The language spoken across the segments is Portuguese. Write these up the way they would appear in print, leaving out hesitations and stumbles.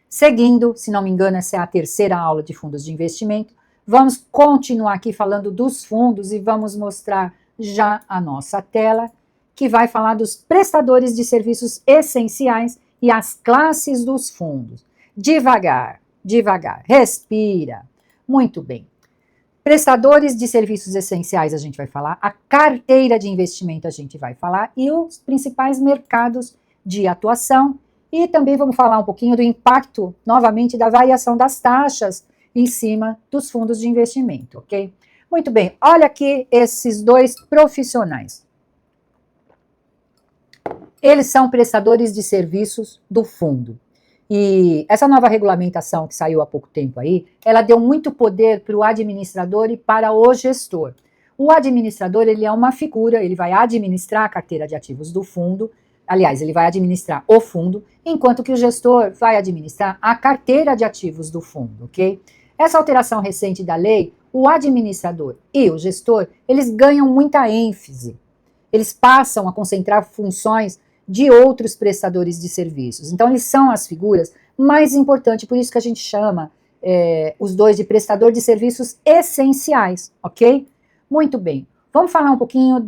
Seguindo, se não me engano, essa é a terceira aula de fundos de investimento. Vamos continuar aqui falando dos fundos e vamos mostrar já a nossa tela, que vai falar dos prestadores de serviços essenciais e as classes dos fundos. Devagar, devagar, respira. Muito bem. Prestadores de serviços essenciais a gente vai falar, a carteira de investimento a gente vai falar e os principais mercados de atuação. E também vamos falar um pouquinho do impacto, novamente, da variação das taxas em cima dos fundos de investimento, ok? Muito bem, olha aqui esses dois profissionais. Eles são prestadores de serviços do fundo. E essa nova regulamentação que saiu há pouco tempo aí, ela deu muito poder para o administrador e para o gestor. O administrador, ele é uma figura, ele vai administrar a carteira de ativos do fundo, aliás, ele vai administrar o fundo, enquanto que o gestor vai administrar a carteira de ativos do fundo, ok? Essa alteração recente da lei, o administrador e o gestor, eles ganham muita ênfase. Eles passam a concentrar funções de outros prestadores de serviços. Então, eles são as figuras mais importantes, por isso que a gente chama os dois de prestador de serviços essenciais, ok? Muito bem. Vamos falar um pouquinho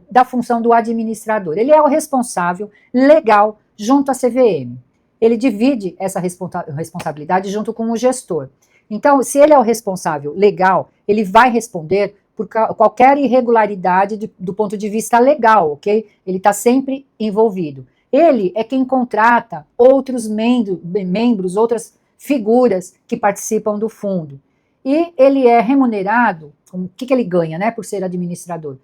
da função do administrador. Ele é o responsável legal junto à CVM. Ele divide essa responsabilidade junto com o gestor. Então, se ele é o responsável legal, ele vai responder por qualquer irregularidade do ponto de vista legal, ok? Ele está sempre envolvido. Ele é quem contrata outros membros, outras figuras que participam do fundo. E ele é remunerado, o que ele ganha, né, por ser administrador?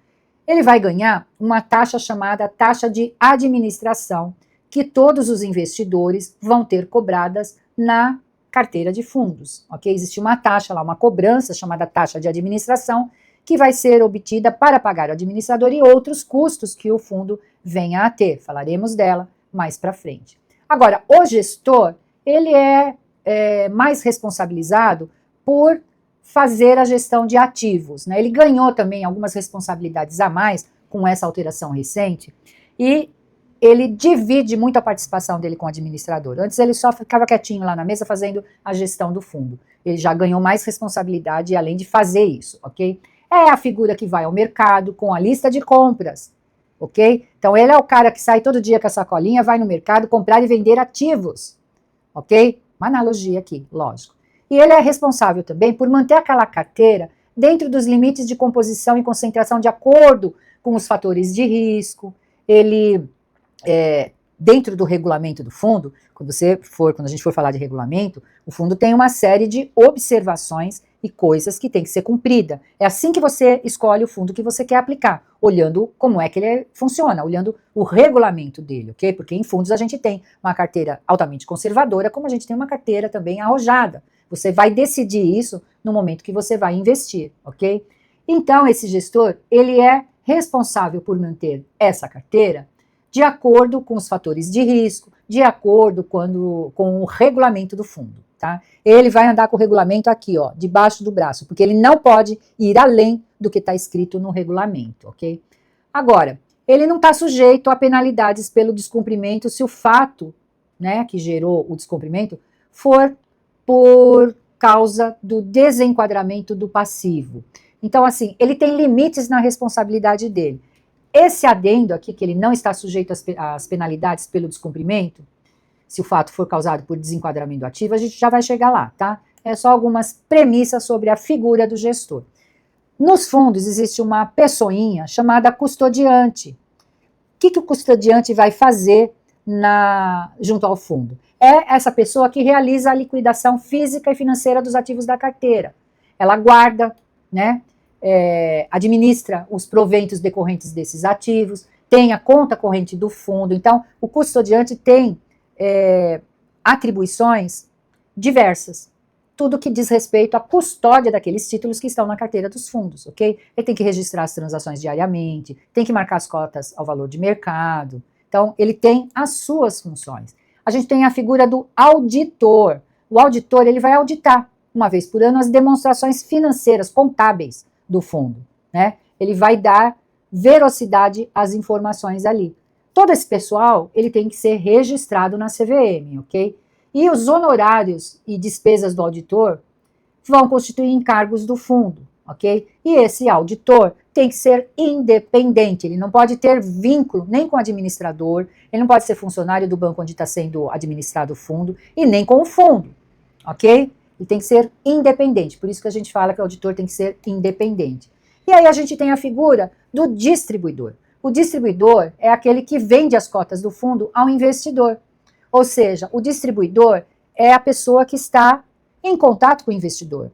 Ele vai ganhar uma taxa chamada taxa de administração, que todos os investidores vão ter cobradas na carteira de fundos, ok? Existe uma taxa lá, uma cobrança chamada taxa de administração, que vai ser obtida para pagar o administrador e outros custos que o fundo venha a ter. Falaremos dela mais para frente. Agora, o gestor, ele é mais responsabilizado por fazer a gestão de ativos, né? Ele ganhou também algumas responsabilidades a mais com essa alteração recente e ele divide muito a participação dele com o administrador. Antes ele só ficava quietinho lá na mesa fazendo a gestão do fundo. Ele já ganhou mais responsabilidade além de fazer isso, ok? É a figura que vai ao mercado com a lista de compras, ok? Então, ele é o cara que sai todo dia com a sacolinha, vai no mercado comprar e vender ativos, ok? Uma analogia aqui, lógico. E ele é responsável também por manter aquela carteira dentro dos limites de composição e concentração de acordo com os fatores de risco. Ele, dentro do regulamento do fundo, quando a gente for falar de regulamento, o fundo tem uma série de observações e coisas que tem que ser cumprida. É assim que você escolhe o fundo que você quer aplicar, olhando como é que ele funciona, olhando o regulamento dele, ok? Porque em fundos a gente tem uma carteira altamente conservadora, como a gente tem uma carteira também arrojada. Você vai decidir isso no momento que você vai investir, ok? Então, esse gestor, ele é responsável por manter essa carteira de acordo com os fatores de risco, de acordo com o regulamento do fundo. Tá? Ele vai andar com o regulamento aqui, ó, debaixo do braço, porque ele não pode ir além do que está escrito no regulamento, ok? Agora, ele não está sujeito a penalidades pelo descumprimento se o fato, né, que gerou o descumprimento for por causa do desenquadramento do passivo. Então, assim, ele tem limites na responsabilidade dele. Esse adendo aqui, que ele não está sujeito às penalidades pelo descumprimento, se o fato for causado por desenquadramento do ativo, a gente já vai chegar lá, tá? É só algumas premissas sobre a figura do gestor. Nos fundos existe uma pessoinha chamada custodiante. O que o custodiante vai fazer junto ao fundo? É essa pessoa que realiza a liquidação física e financeira dos ativos da carteira. Ela guarda, né? Administra os proventos decorrentes desses ativos, tem a conta corrente do fundo. Então, o custodiante tem atribuições diversas. Tudo que diz respeito à custódia daqueles títulos que estão na carteira dos fundos, ok? Ele tem que registrar as transações diariamente, tem que marcar as cotas ao valor de mercado. Então, ele tem as suas funções. A gente tem a figura do auditor. O auditor, ele vai auditar, uma vez por ano, as demonstrações financeiras, contábeis do fundo, né? Ele vai dar veracidade às informações ali. Todo esse pessoal, ele tem que ser registrado na CVM, ok? E os honorários e despesas do auditor vão constituir encargos do fundo, ok? E esse auditor tem que ser independente, ele não pode ter vínculo nem com o administrador, ele não pode ser funcionário do banco onde está sendo administrado o fundo e nem com o fundo, ok? Ele tem que ser independente, por isso que a gente fala que o auditor tem que ser independente. E aí a gente tem a figura do distribuidor. O distribuidor é aquele que vende as cotas do fundo ao investidor. Ou seja, o distribuidor é a pessoa que está em contato com o investidor.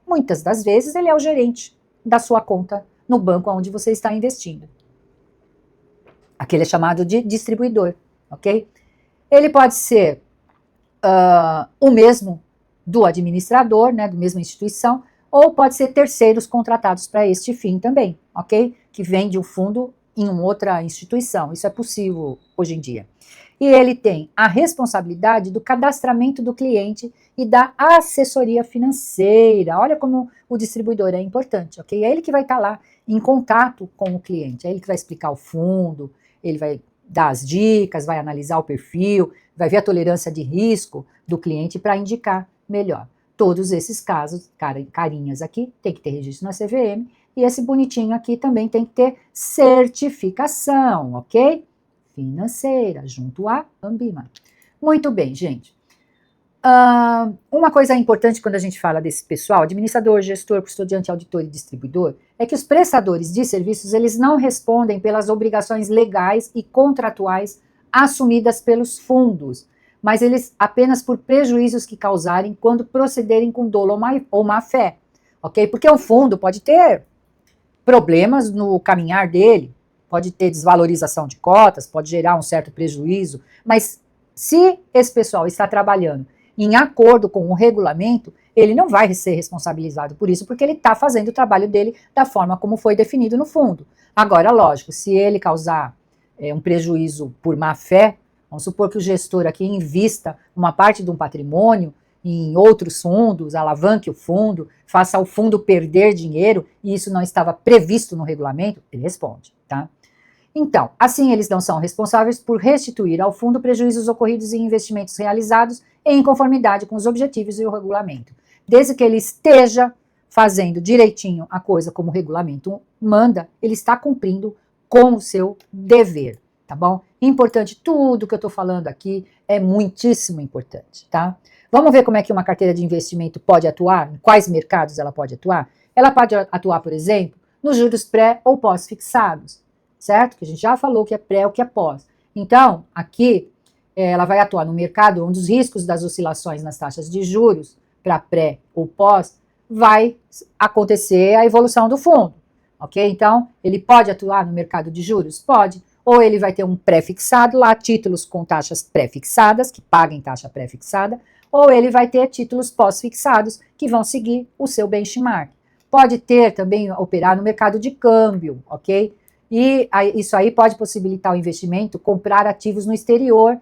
Muitas das vezes ele é o gerente da sua conta no banco onde você está investindo. Aquele é chamado de distribuidor, ok? Ele pode ser o mesmo do administrador, né, da mesma instituição, ou pode ser terceiros contratados para este fim também, ok? Que vende o fundo em uma outra instituição. Isso é possível hoje em dia. E ele tem a responsabilidade do cadastramento do cliente e da assessoria financeira. Olha como o distribuidor é importante, ok? É ele que vai estar lá em contato com o cliente, é ele que vai explicar o fundo, ele vai dar as dicas, vai analisar o perfil, vai ver a tolerância de risco do cliente para indicar melhor. Todos esses casos, carinhas aqui, tem que ter registro na CVM, e esse bonitinho aqui também tem que ter certificação, ok? Financeira, junto à Ambima. Muito bem, gente. Uma coisa importante quando a gente fala desse pessoal, administrador, gestor, custodiante, auditor e distribuidor, é que os prestadores de serviços, eles não respondem pelas obrigações legais e contratuais assumidas pelos fundos, mas eles apenas por prejuízos que causarem quando procederem com dolo ou má fé, ok? Porque o fundo pode ter problemas no caminhar dele, pode ter desvalorização de cotas, pode gerar um certo prejuízo, mas se esse pessoal está trabalhando em acordo com o regulamento, ele não vai ser responsabilizado por isso, porque ele está fazendo o trabalho dele da forma como foi definido no fundo. Agora, lógico, se ele causar um prejuízo por má fé, vamos supor que o gestor aqui invista uma parte de um patrimônio em outros fundos, alavanque o fundo, faça o fundo perder dinheiro, e isso não estava previsto no regulamento, ele responde, tá? Então, assim eles não são responsáveis por restituir ao fundo prejuízos ocorridos em investimentos realizados em conformidade com os objetivos e o regulamento. Desde que ele esteja fazendo direitinho a coisa como o regulamento manda, ele está cumprindo com o seu dever, tá bom? Importante, tudo que eu estou falando aqui é muitíssimo importante, tá? Vamos ver como é que uma carteira de investimento pode atuar, em quais mercados ela pode atuar? Ela pode atuar, por exemplo, nos juros pré ou pós-fixados, certo? Que a gente já falou que é pré ou que é pós. Então, aqui, ela vai atuar no mercado onde os riscos das oscilações nas taxas de juros, para pré ou pós, vai acontecer a evolução do fundo, ok? Então, ele pode atuar no mercado de juros? Pode. Ou ele vai ter um pré-fixado, lá títulos com taxas pré-fixadas, que paguem taxa pré-fixada, ou ele vai ter títulos pós-fixados, que vão seguir o seu benchmark. Pode ter também, operar no mercado de câmbio, ok? E isso aí pode possibilitar o investimento, comprar ativos no exterior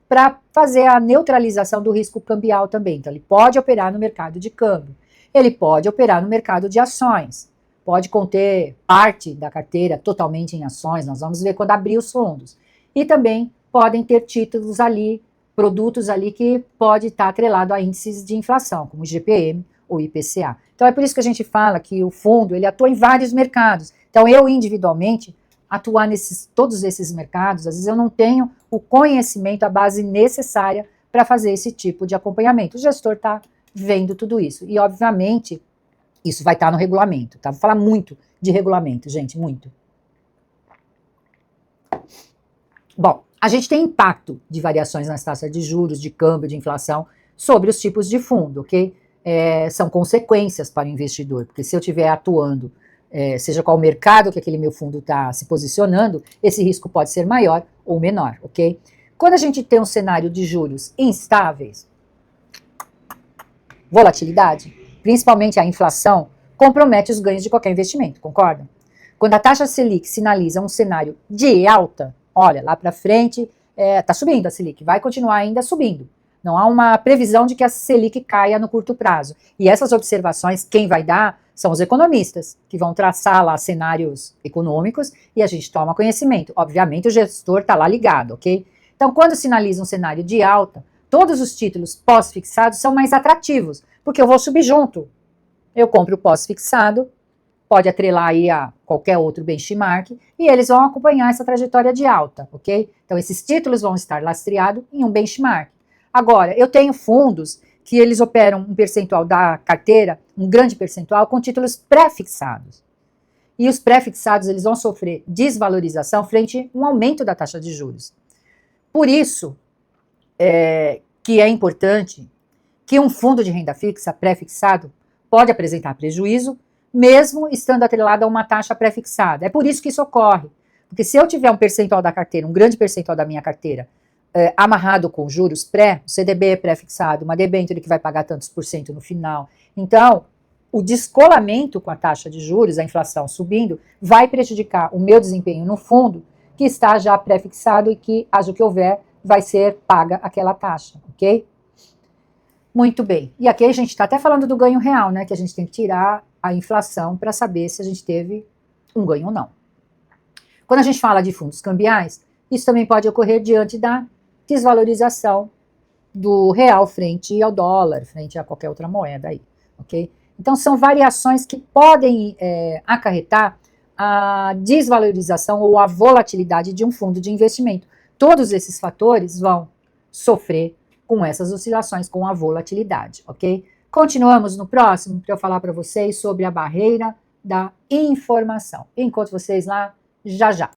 para fazer a neutralização do risco cambial também. Então, ele pode operar no mercado de câmbio. Ele pode operar no mercado de ações. Pode conter parte da carteira totalmente em ações, nós vamos ver quando abrir os fundos. E também podem ter títulos ali, produtos ali que pode estar atrelado a índices de inflação, como o IGPM ou IPCA. Então, é por isso que a gente fala que o fundo, ele atua em vários mercados. Então, eu individualmente, atuar todos esses mercados, às vezes eu não tenho o conhecimento, a base necessária para fazer esse tipo de acompanhamento. O gestor está vendo tudo isso. E, obviamente, isso vai estar no regulamento, tá? Vou falar muito de regulamento, gente, muito. Bom, a gente tem impacto de variações nas taxas de juros, de câmbio, de inflação, sobre os tipos de fundo, ok? São consequências para o investidor, porque se eu estiver atuando, seja qual mercado que aquele meu fundo está se posicionando, esse risco pode ser maior ou menor, ok? Quando a gente tem um cenário de juros instáveis, volatilidade, principalmente a inflação, compromete os ganhos de qualquer investimento, concordam? Quando a taxa Selic sinaliza um cenário de alta, olha, lá para frente está subindo a Selic, vai continuar ainda subindo. Não há uma previsão de que a Selic caia no curto prazo. E essas observações, quem vai dar são os economistas, que vão traçar lá cenários econômicos e a gente toma conhecimento. Obviamente o gestor está lá ligado, ok? Então, quando sinaliza um cenário de alta, todos os títulos pós-fixados são mais atrativos, porque eu vou subir junto. Eu compro o pós-fixado, pode atrelar aí a qualquer outro benchmark, e eles vão acompanhar essa trajetória de alta, ok? Então, esses títulos vão estar lastreados em um benchmark. Agora, eu tenho fundos que eles operam um percentual da carteira, um grande percentual, com títulos pré-fixados. E os pré-fixados, eles vão sofrer desvalorização frente a um aumento da taxa de juros. Por isso, que é importante que um fundo de renda fixa pré-fixado pode apresentar prejuízo, mesmo estando atrelado a uma taxa pré-fixada. É por isso que isso ocorre. Porque se eu tiver um percentual da carteira, um grande percentual da minha carteira, amarrado com juros pré, o CDB é pré-fixado, uma debênture que vai pagar tantos por cento no final. Então, o descolamento com a taxa de juros, a inflação subindo, vai prejudicar o meu desempenho no fundo, que está já pré-fixado e que, haja o que houver, vai ser paga aquela taxa, ok? Muito bem. E aqui a gente está até falando do ganho real, né? Que a gente tem que tirar a inflação para saber se a gente teve um ganho ou não. Quando a gente fala de fundos cambiais, isso também pode ocorrer diante da desvalorização do real frente ao dólar, frente a qualquer outra moeda aí, ok? Então, são variações que podem acarretar a desvalorização ou a volatilidade de um fundo de investimento. Todos esses fatores vão sofrer com essas oscilações, com a volatilidade, ok? Continuamos no próximo para eu falar para vocês sobre a barreira da informação. Encontro vocês lá já já.